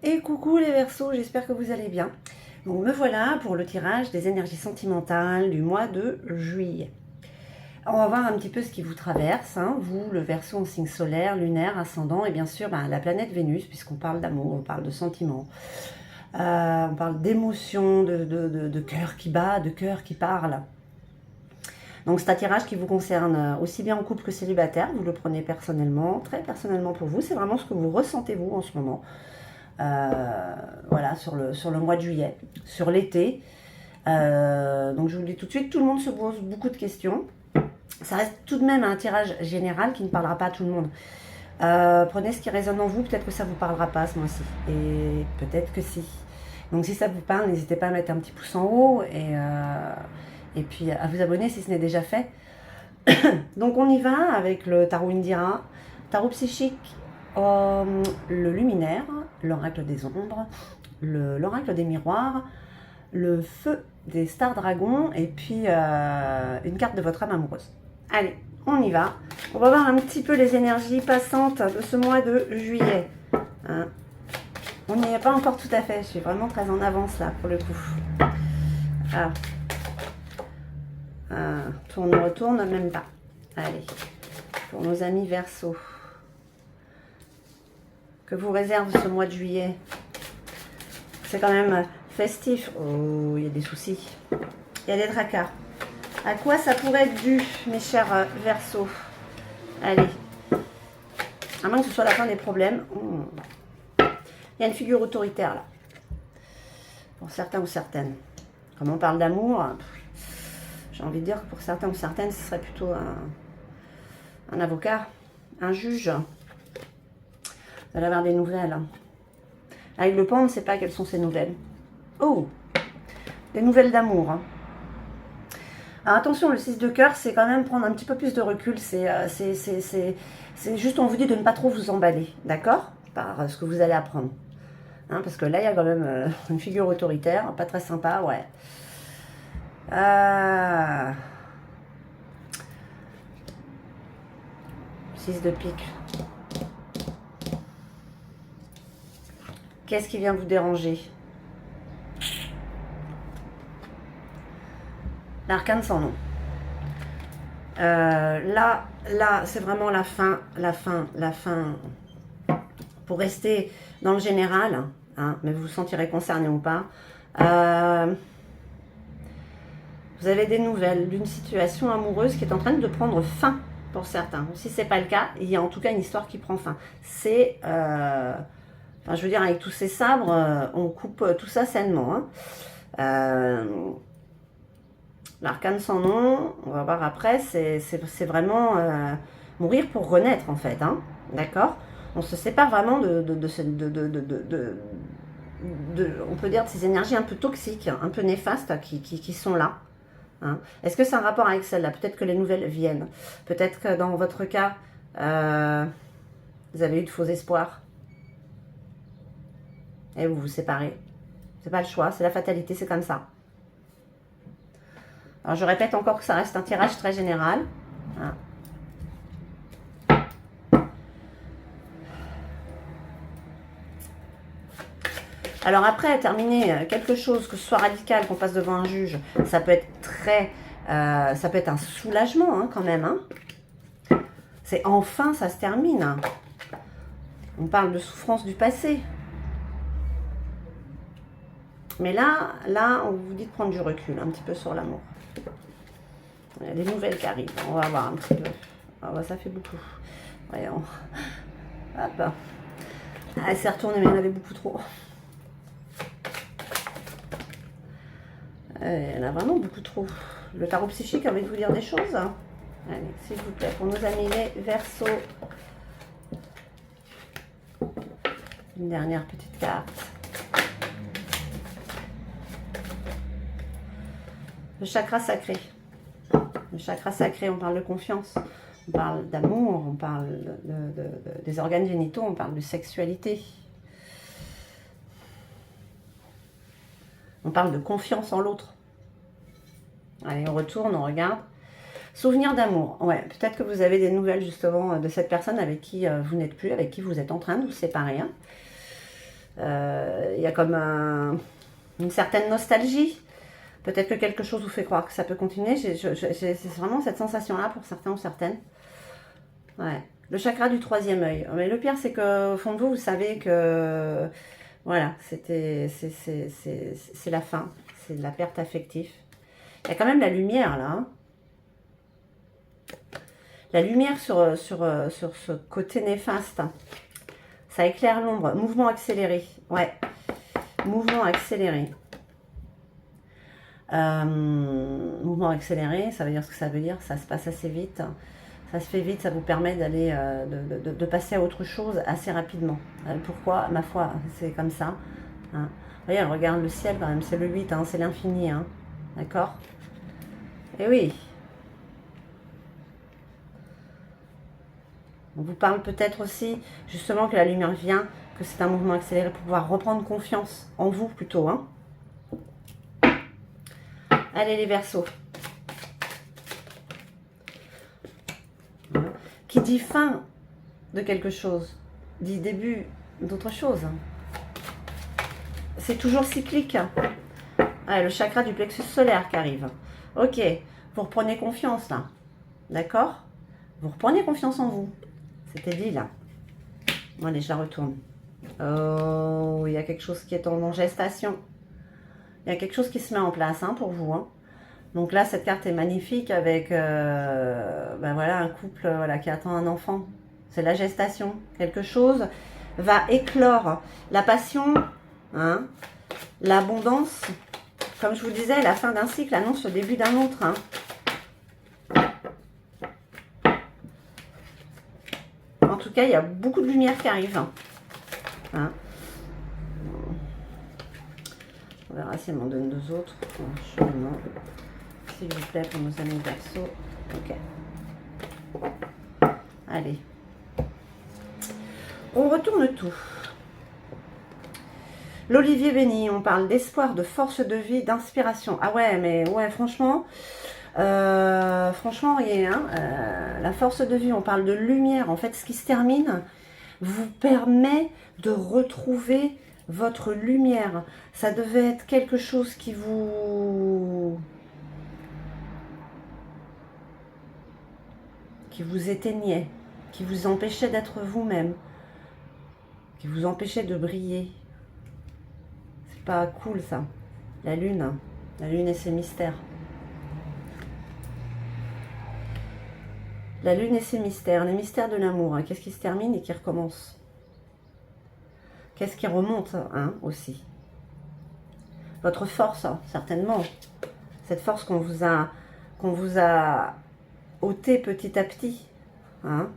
Et coucou les Verseaux, j'espère que vous allez bien. Donc me voilà pour le tirage des énergies sentimentales du mois de juillet. On va voir un petit peu ce qui vous traverse, hein. Vous, le Verseau en signe solaire, lunaire, ascendant, et bien sûr la planète Vénus, puisqu'on parle d'amour, on parle de sentiments, on parle d'émotions, de cœur qui bat, de cœur qui parle. Donc c'est un tirage qui vous concerne aussi bien en couple que célibataire, vous le prenez personnellement, très personnellement pour vous, c'est vraiment ce que vous ressentez vous en ce moment. Voilà, sur le mois de juillet, sur l'été. Donc je vous le dis tout de suite, tout le monde se pose beaucoup de questions. Ça reste tout de même un tirage général qui ne parlera pas à tout le monde. Prenez ce qui résonne en vous, peut-être que ça ne vous parlera pas ce mois-ci. Et peut-être que si. Donc si ça vous parle, n'hésitez pas à mettre un petit pouce en haut et puis à vous abonner si ce n'est déjà fait. Donc on y va avec le tarot Indira, tarot psychique, le luminaire, l'oracle des ombres, l'oracle des miroirs, le feu des stars dragons et puis une carte de votre âme amoureuse. Allez, on y va. On va voir un petit peu les énergies passantes de ce mois de juillet. Hein. On n'y est pas encore tout à fait, je suis vraiment très en avance là pour le coup. Ah. Tourne, retourne, même pas. Allez, pour nos amis Verseaux. Que vous réserve ce mois de juillet? C'est quand même festif. Oh, il y a des soucis. Il y a des tracas. À quoi ça pourrait être dû, mes chers Verseaux? Allez. À moins que ce soit la fin des problèmes. Il y a une figure autoritaire là. Pour certains ou certaines. Comme on parle d'amour, j'ai envie de dire que pour certains ou certaines, ce serait plutôt un avocat, un juge. Vous allez avoir des nouvelles. Avec le pont, on ne sait pas quelles sont ces nouvelles. Oh, des nouvelles d'amour. Alors attention, le 6 de cœur, c'est quand même prendre un petit peu plus de recul. C'est juste, on vous dit de ne pas trop vous emballer, d'accord? Par ce que vous allez apprendre. Hein, parce que là, il y a quand même une figure autoritaire, pas très sympa, ouais. 6 de pique. Qu'est-ce qui vient vous déranger? L'arcane sans nom. Là, c'est vraiment la fin. Pour rester dans le général, hein, mais vous vous sentirez concerné ou pas. Vous avez des nouvelles d'une situation amoureuse qui est en train de prendre fin pour certains. Si ce n'est pas le cas, il y a en tout cas une histoire qui prend fin. C'est... Enfin, je veux dire, avec tous ces sabres, on coupe tout ça sainement. Hein. L'arcane sans nom, on va voir après, c'est vraiment mourir pour renaître en fait. Hein. D'accord? On se sépare vraiment on peut dire de ces énergies un peu toxiques, un peu néfastes qui sont là. Hein. Est-ce que c'est un rapport avec celle-là? Peut-être que les nouvelles viennent. Peut-être que dans votre cas, vous avez eu de faux espoirs. Et vous vous séparez. C'est pas le choix, c'est la fatalité, c'est comme ça. Alors je répète encore que ça reste un tirage très général. Hein. Alors après, terminer quelque chose, que ce soit radical, qu'on passe devant un juge, ça peut être ça peut être un soulagement hein, quand même. Hein. C'est enfin, ça se termine. On parle de souffrance du passé. Mais là, on vous dit de prendre du recul, un petit peu sur l'amour. Il y a des nouvelles qui arrivent. On va voir un petit peu. Ah bah, ça fait beaucoup. Voyons. Hop. Elle s'est retournée, mais il y en avait beaucoup trop. Il y en a vraiment beaucoup trop. Le tarot psychique a envie de vous dire des choses. Allez, s'il vous plaît, pour nos amis les Verseaux. Une dernière petite carte. Le chakra sacré. Le chakra sacré, on parle de confiance, on parle d'amour, on parle des organes génitaux, on parle de sexualité. On parle de confiance en l'autre. Allez, on retourne, on regarde. Souvenir d'amour. Ouais, peut-être que vous avez des nouvelles justement de cette personne avec qui vous n'êtes plus, avec qui vous êtes en train de vous séparer. Hein. Il y a comme une certaine nostalgie. Peut-être que quelque chose vous fait croire que ça peut continuer. C'est vraiment cette sensation-là pour certains ou certaines. Ouais. Le chakra du troisième œil. Mais le pire, c'est qu'au fond de vous, vous savez que voilà, c'est la fin. C'est la perte affective. Il y a quand même la lumière là. Hein. La lumière sur ce côté néfaste. Ça éclaire l'ombre. Mouvement accéléré. Ouais. Mouvement accéléré. Mouvement accéléré, ça veut dire ce que ça veut dire. Ça se passe assez vite. Ça se fait vite, ça vous permet d'aller de passer à autre chose assez rapidement. Pourquoi? Ma foi, c'est comme ça. Hein. Voyez, elle regarde le ciel quand même, c'est le 8, hein, c'est l'infini. Hein. D'accord? Et oui. On vous parle peut-être aussi, justement, que la lumière vient, que c'est un mouvement accéléré pour pouvoir reprendre confiance en vous plutôt. Hein. Allez les Verseaux. Qui dit fin de quelque chose, dit début d'autre chose. C'est toujours cyclique. Ouais, le chakra du plexus solaire qui arrive. Ok, vous reprenez confiance là. D'accord? Vous reprenez confiance en vous. C'était dit là. Bon, allez, je la retourne. Oh, il y a quelque chose qui est en gestation. Il y a quelque chose qui se met en place hein, pour vous. Hein. Donc là, cette carte est magnifique avec ben voilà, un couple voilà, qui attend un enfant. C'est la gestation. Quelque chose va éclore. La passion, hein, l'abondance. Comme je vous disais, la fin d'un cycle annonce le début d'un autre. Hein. En tout cas, il y a beaucoup de lumière qui arrive. Hein. On verra si elle m'en donne deux autres. Franchement, s'il vous plaît, pour nos amis Verseaux. Ok. Allez. On retourne tout. L'Olivier béni, on parle d'espoir, de force de vie, d'inspiration. Ah ouais, mais ouais, franchement, rien. Hein, la force de vie, on parle de lumière. En fait, ce qui se termine vous permet de retrouver votre lumière. Ça devait être quelque chose qui vous éteignait, qui vous empêchait d'être vous-même, qui vous empêchait de briller. C'est pas cool ça. La lune et ses mystères. La lune et ses mystères, les mystères de l'amour. Hein. Qu'est-ce qui se termine et qui recommence? Qu'est-ce qui remonte hein, aussi? Votre force, hein, certainement. Cette force qu'on vous a ôtée petit à petit. Hein,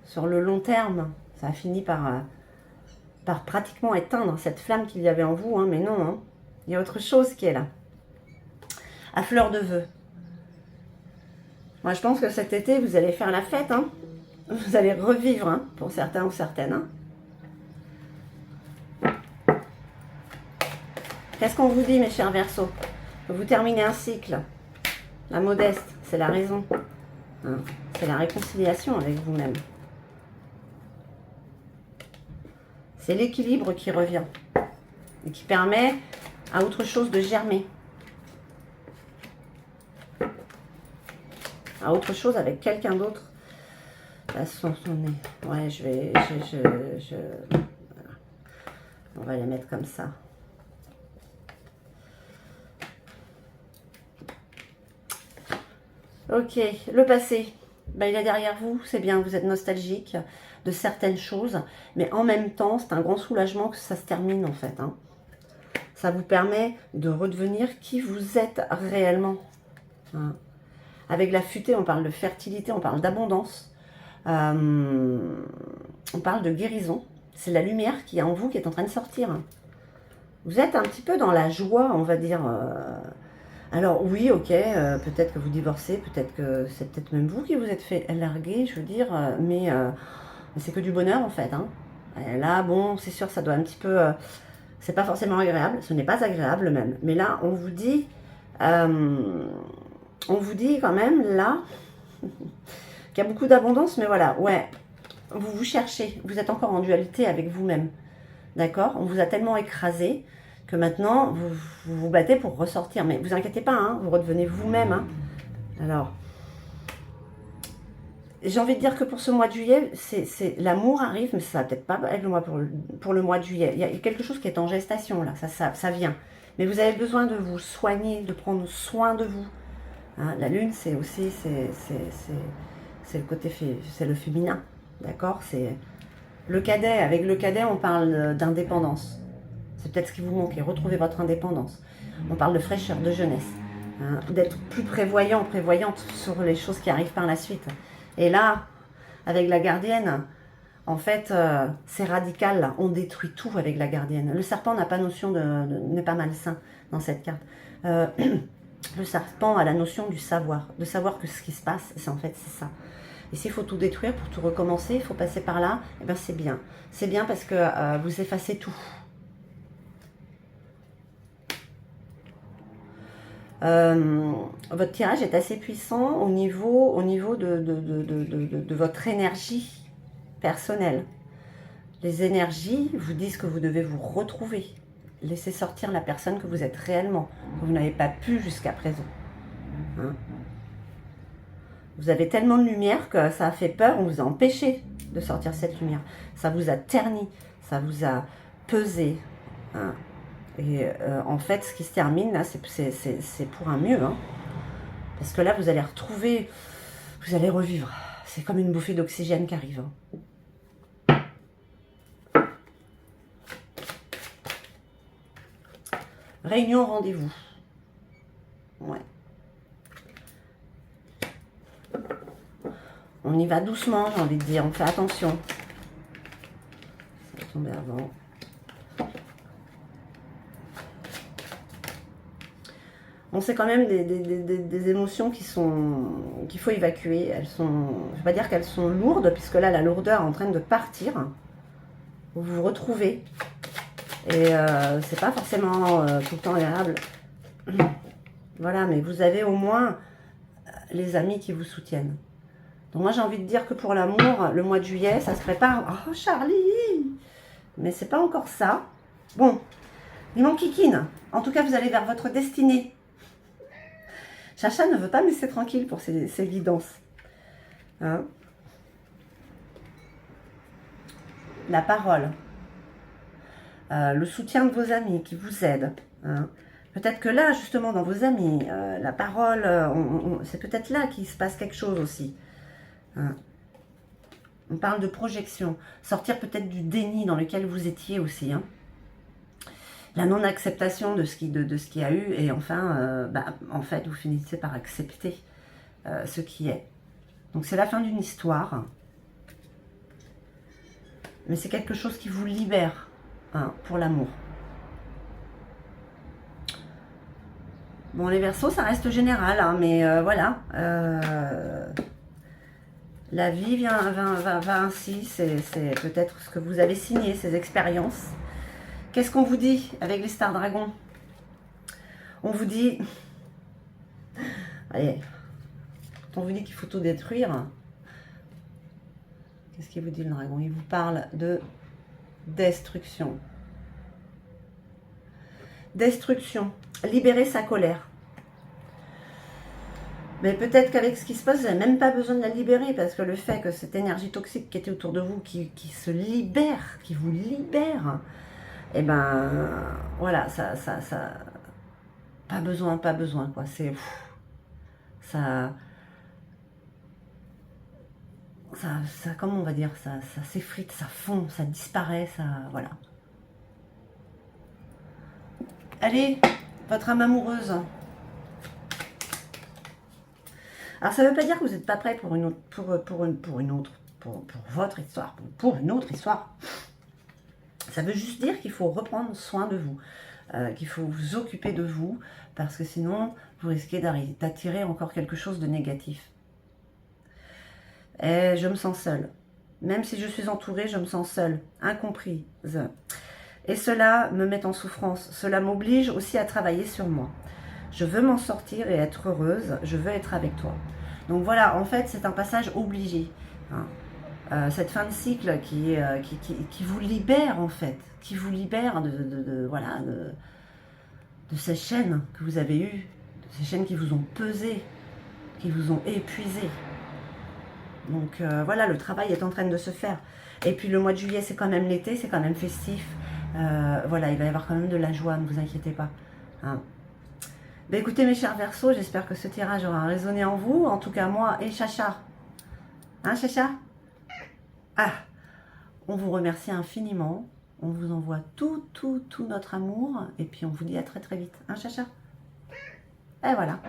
sur le long terme, ça a fini par pratiquement éteindre cette flamme qu'il y avait en vous. Hein, mais non, hein, il y a autre chose qui est là. À fleur de vœux. Moi, je pense que cet été, vous allez faire la fête. Hein. Vous allez revivre, hein, pour certains ou certaines. Hein. Qu'est-ce qu'on vous dit, mes chers Verseaux? Vous terminez un cycle. La modeste, c'est la raison. Hein. C'est la réconciliation avec vous-même. C'est l'équilibre qui revient. Et qui permet à autre chose de germer. À autre chose avec quelqu'un d'autre. Là, ouais, voilà. On va les mettre comme ça. Ok, le passé. Ben, il est derrière vous, c'est bien, vous êtes nostalgique de certaines choses. Mais en même temps, c'est un grand soulagement que ça se termine en fait. Hein. Ça vous permet de redevenir qui vous êtes réellement. Hein. Avec la futée, on parle de fertilité, on parle d'abondance. On parle de guérison. C'est la lumière qui est en vous qui est en train de sortir. Vous êtes un petit peu dans la joie, on va dire. Alors oui, ok, peut-être que vous divorcez, peut-être que c'est peut-être même vous qui vous êtes fait larguer, je veux dire. Mais c'est que du bonheur en fait. Hein. Et là, bon, c'est sûr, ça doit un petit peu... c'est pas forcément agréable, ce n'est pas agréable même. Mais là, on vous dit quand même, là, qu'il y a beaucoup d'abondance, mais voilà, ouais, vous vous cherchez, vous êtes encore en dualité avec vous-même. d'accord? On vous a tellement écrasé que maintenant, vous vous battez pour ressortir. Mais vous inquiétez pas, hein, vous redevenez vous-même. Hein. Alors, j'ai envie de dire que pour ce mois de juillet, l'amour arrive, mais ça va peut-être pas être le mois pour le mois de juillet. Il y a quelque chose qui est en gestation, là, ça vient. Mais vous avez besoin de vous soigner, de prendre soin de vous. Hein, la lune, c'est aussi, c'est le côté, c'est le féminin, d'accord? C'est le cadet. Avec le cadet, on parle d'indépendance. C'est peut-être ce qui vous manque, retrouver votre indépendance. On parle de fraîcheur, de jeunesse, hein, d'être plus prévoyante sur les choses qui arrivent par la suite. Et là, avec la gardienne, en fait, c'est radical. Là. On détruit tout avec la gardienne. Le serpent n'a pas notion n'est pas malsain dans cette carte. Le serpent a la notion du savoir, de savoir que ce qui se passe, c'est en fait c'est ça. Et s'il faut tout détruire pour tout recommencer, il faut passer par là, et ben c'est bien. C'est bien parce que vous effacez tout. Votre tirage est assez puissant au niveau de votre énergie personnelle. Les énergies vous disent que vous devez vous retrouver. Laissez sortir la personne que vous êtes réellement, que vous n'avez pas pu jusqu'à présent. Hein? Vous avez tellement de lumière que ça a fait peur, on vous a empêché de sortir cette lumière. Ça vous a terni, ça vous a pesé. Hein? Et en fait, ce qui se termine, là, c'est pour un mieux. Hein? Parce que là, vous allez retrouver, vous allez revivre. C'est comme une bouffée d'oxygène qui arrive. Hein? Réunion, rendez-vous. Ouais. On y va doucement, j'ai envie de dire. On fait attention. Ça va tomber avant. On sait quand même des émotions qu'il faut évacuer. Elles sont, je ne vais pas dire qu'elles sont lourdes, puisque là, la lourdeur est en train de partir. Vous vous retrouvez. Et c'est pas forcément tout le temps agréable. Voilà, mais vous avez au moins les amis qui vous soutiennent. Donc moi, j'ai envie de dire que pour l'amour, le mois de juillet, ça se prépare. Oh, Charlie! Mais c'est pas encore ça. Bon, il m'enquiquine. En tout cas, vous allez vers votre destinée. Chacha ne veut pas me laisser tranquille pour ses guidances. Hein? La parole. Le soutien de vos amis qui vous aident. Hein? Peut-être que là, justement, dans vos amis, la parole, c'est peut-être là qu'il se passe quelque chose aussi. Hein? On parle de projection. Sortir peut-être du déni dans lequel vous étiez aussi. Hein? La non-acceptation de ce qu'il y a eu. Et enfin, en fait, vous finissez par accepter ce qui est. Donc, c'est la fin d'une histoire. Mais c'est quelque chose qui vous libère. Hein, pour l'amour. Bon, les Verseaux, ça reste général, hein, mais voilà. La vie va ainsi. C'est peut-être ce que vous avez signé, ces expériences. Qu'est-ce qu'on vous dit avec les Stars Dragons? On vous dit... Allez, quand on vous dit qu'il faut tout détruire, qu'est-ce qu'il vous dit le dragon? Il vous parle de... destruction. Destruction. Libérer sa colère. Mais peut-être qu'avec ce qui se passe, vous n'avez même pas besoin de la libérer, parce que le fait que cette énergie toxique qui était autour de vous, qui se libère, qui vous libère, et ben voilà, ça pas besoin, quoi. C'est ça, comment on va dire, ça s'effrite, ça fond, ça disparaît, ça, voilà. Allez, votre âme amoureuse. Alors, ça ne veut pas dire que vous n'êtes pas prêt pour une autre, pour votre histoire, pour une autre histoire. Ça veut juste dire qu'il faut reprendre soin de vous, qu'il faut vous occuper de vous, parce que sinon, vous risquez d'attirer encore quelque chose de négatif. Et je me sens seule. Même si je suis entourée, je me sens seule, incomprise. Et cela me met en souffrance. Cela m'oblige aussi à travailler sur moi. Je veux m'en sortir et être heureuse. Je veux être avec toi. Donc voilà, en fait, c'est un passage obligé. Hein. cette fin de cycle qui vous libère en fait, qui vous libère voilà, de ces chaînes que vous avez eues, de ces chaînes qui vous ont pesé, qui vous ont épuisé. Donc voilà, le travail est en train de se faire. Et puis le mois de juillet, c'est quand même l'été, c'est quand même festif. Voilà, il va y avoir quand même de la joie, ne vous inquiétez pas. Hein. Ben, écoutez mes chers Verseaux, j'espère que ce tirage aura résonné en vous. En tout cas, moi et Chacha. Hein, Chacha? Ah, on vous remercie infiniment. On vous envoie tout notre amour. Et puis on vous dit à très très vite. Hein, Chacha? Et voilà.